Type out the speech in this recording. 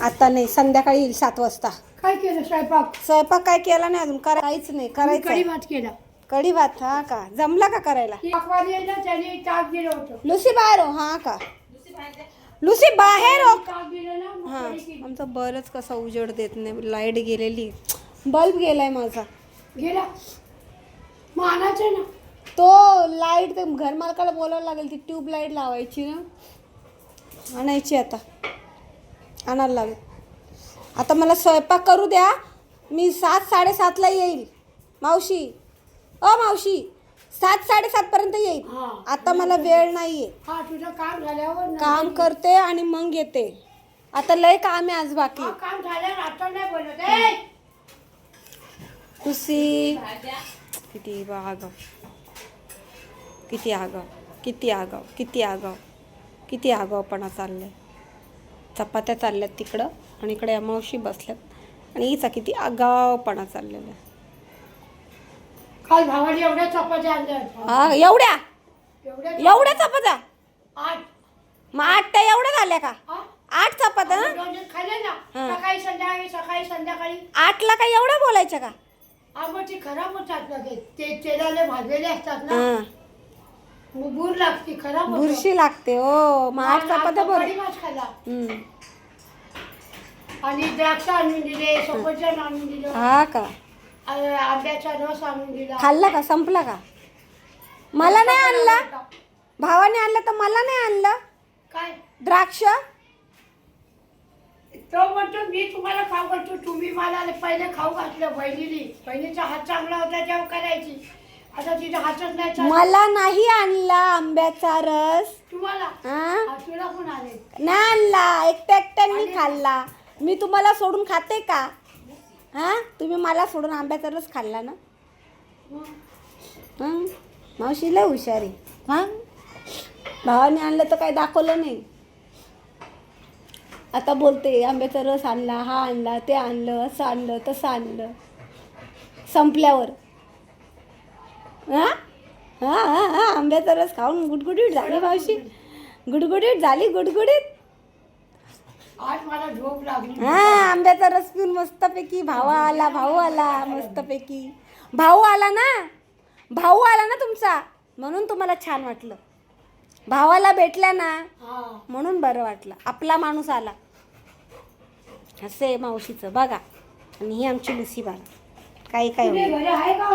आता नाही, संध्याकाळी येईल 7 वाजता. काय केलं स्वयंपाक? स्वयंपाक काय केला नाही अजून, काहीच नाही करायचं. कढी भात केला. कढी भात, हा का? जमला का करायला? अखबारी आहे ना, त्याने ताक दिलं होतं. लुसी बाहेर हो. हा का? लुसी बाहेर हो. ताक दिलं ना, मग हा, कढी केली. आमचं बरंच कसा उजेड देत नाही. लाईट गेलेली, बल्ब गेलाय माझा. गेला मग आणायचं ना. तो लाईट घर मालकाला बोलावं लागेल, ती ट्यूब लाईट लावायची ना, आणायची आता, आणायला लागेल. आता मला स्वयंपाक करू द्या, मी 7-7:30ला येईल. मावशी, मावशी 7-7:30 पर्यंत येईल. हा. आता मला वेळ नाहीये. हा, तुझं काम झाल्यावर ना. काम करते आणि मग येते. आता लय काम आहे आज बाकी. हा, काम झाल्यावर आता नाही बोलत. ए! तुसी किती आगाव, किती आगाव, किती आगाव, किती आगाव, किती आगावपणा चाललाय. चपात्या चालल्यात तिकडं आणि इकडे मावशी बसल्यात आणि हिचा किती आगावपणा चाललेला आहे. काल भावाने एवढ्या चपात्या आणल्या होत्या. हा, एवढ्या एवढ्या चपात्या? 8. मग 8 एवढ्या झाल्या का? हा? 8 चपात्या ना? दोन खाल्ले ना. हा. सकाळी संध्याकाळी. 8ला काय एवढ्या बोलायच्या का? अगं ती खराब होतात ना, ते तेलाने भाजलेले असतात ना, हा, मग बूर लागते, खराब होतं. बुरशी लागते हो. मग 8 चपात्या बरं. कढी भात खाल्ला हम्म. आणि द्राक्ष आणून दिले, सफरचंद आणून दिलं, हा का? आंब्याचा रस आणून दिला. खाल्ला का? संपला का? मला नाही आणला, भावाने आणलं तर मला नाही आणलं. काय द्राक्ष तो म्हणतो मी तुम्हाला खाऊ घालतो, तुम्ही मला पहिले खाऊ घातलं. बहिणीचा हात चांगला होता तेव्हा करायची, आता तिचा हातच नाही चालत. मला नाही आणला आंब्याचा रस. तुम्हाला हा? तुला पण आले नाही आणला, एकट्याने खाल्ला. मी तुम्हाला सोडून खाते का? हा, तुम्ही मला सोडून आंब्याचा रस खाल्ला ना. हं, मावशी लय हुशार आहे. हा, भावाने आणलं तर काही दाखवलं नाही. आता बोलते आंब्याचा रस आणला, हा आणला, ते आणलं, असं आणलं, तसं आणलं. संपल्यावर हा हा हा हा आंब्याचा रस खाऊन गुडगुडीत झाली मावशी, गुडगुडीत झाली, गुडगुडीत. आज मला झोप लागली. हा, आंब्याचा रस पिऊन मस्तपैकी भाऊ आला मस्तपैकी. भाऊ आला ना तुमचा, म्हणून तुम्हाला छान वाटलं. भावाला भेटला ना, हा. म्हणून बरं वाटलं. आपला माणूस आला. असे मावशीचं बघा. आणि ही आमची लुसी बाळा. काही तुम्ही घरी आहे का?